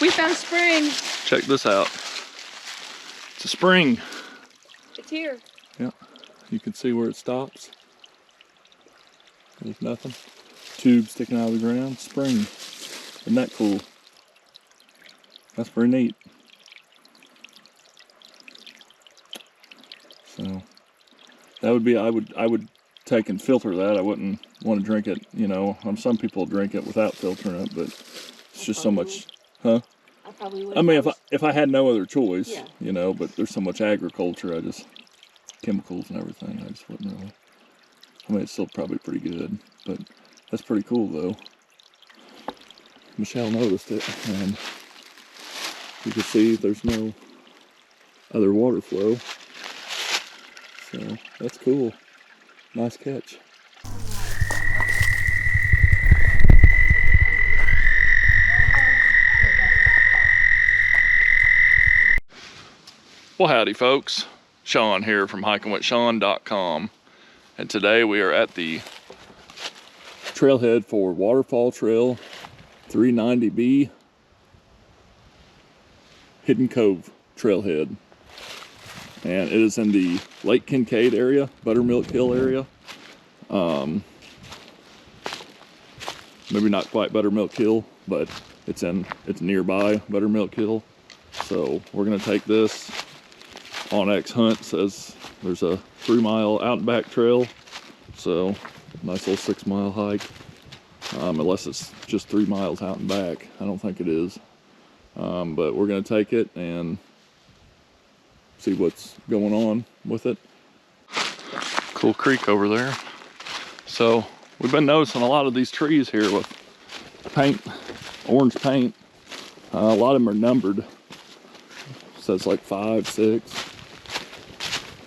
We found a spring. Check this out. It's a spring. It's here. Yeah, you can see where it stops. There's nothing. Tube sticking out of the ground. Spring. Isn't that cool? That's pretty neat. So that would be, I would take and filter that. I wouldn't want to drink it, you know. Some people drink it without filtering it, but it's just so much, huh? I probably would. I mean, if I had no other choice, yeah. You know, but there's so much agriculture, chemicals and everything, I just wouldn't really. I mean, it's still probably pretty good, but that's pretty cool though. Michelle noticed it, and you can see there's no other water flow. So that's cool. Nice catch. Well, howdy folks. Shawn here from hikingwithshawn.com, and today we are at the trailhead for Waterfall Trail 390B Hidden Cove trailhead, and it is in the Lake Kinkaid area, Buttermilk Hill area. Maybe not quite Buttermilk Hill, but it's nearby Buttermilk Hill. So we're gonna take this. On X Hunt says there's a 3-mile out and back trail, so nice little 6-mile hike, unless it's just 3 miles out and back. I don't think it is, but we're gonna take it and see what's going on with it. Cool creek over there. So we've been noticing a lot of these trees here with paint, orange paint. A lot of them are numbered, so it's like 5, 6.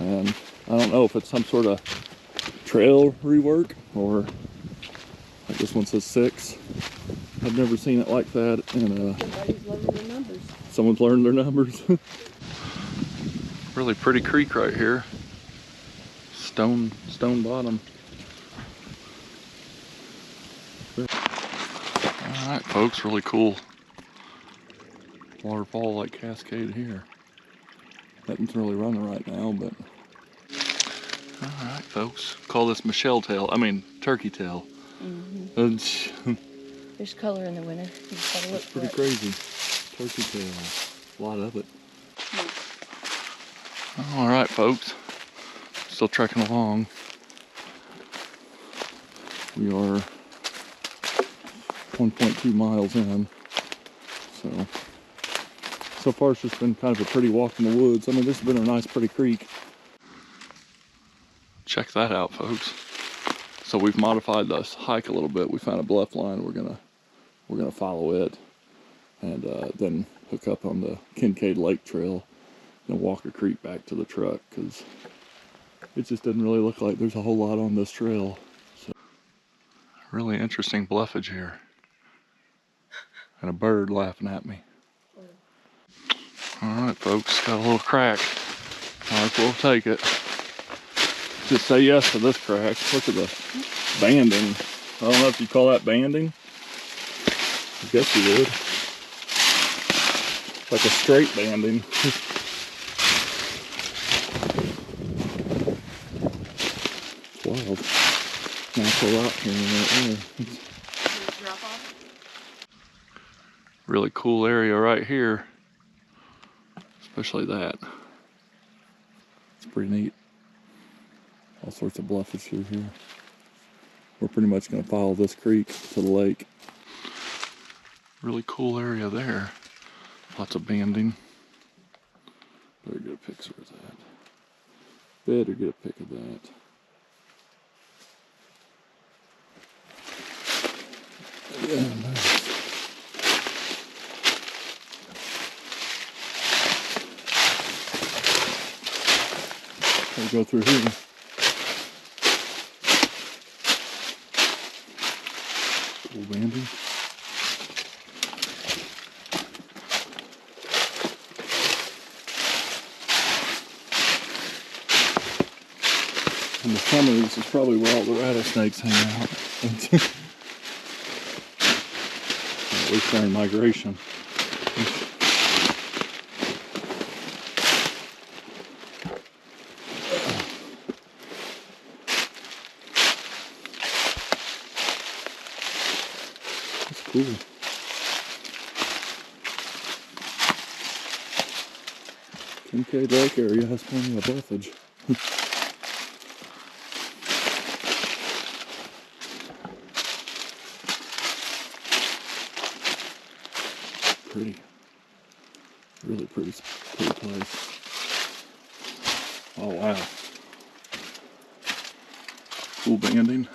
And I don't know if it's some sort of trail rework or like this one says 6. I've never seen it like that. And somebody's learning their numbers. Someone's learned their numbers. Really pretty creek right here. Stone bottom. All right, folks, really cool waterfall like cascade here. Nothing's really running right now, but all right, folks. Call this turkey tail. Mm-hmm. There's color in the winter. You just gotta look for it. Pretty crazy. Turkey tail. A lot of it. All right, folks. Still trekking along. We are 1.2 miles in. So far it's just been kind of a pretty walk in the woods. I mean, this has been a nice, pretty creek. Check that out, folks. So we've modified this hike a little bit. We found a bluff line. We're gonna follow it, and then hook up on the Kinkaid Lake Trail and walk a creek back to the truck, because it just doesn't really look like there's a whole lot on this trail. So, really interesting bluffage here, and a bird laughing at me. All right, folks, got a little crack. Might as well take it. Just say yes to this crack. Look at the banding. I don't know if you call that banding. I guess you would. Like a straight banding. It's wild. Natural rock here right there. Really cool area right here. Especially that. It's pretty neat. All sorts of bluffage through here. We're pretty much going to follow this creek to the lake. Really cool area there. Lots of banding. Better get a picture of that. Better get a pic of that. Yeah, nice. Go through here. Cool banding. In the summer, this is probably where all the rattlesnakes hang out. At least during migration. That's cool. Kinkaid Lake area has plenty of buffage. Pretty. Really pretty place. Oh wow. Cool banding.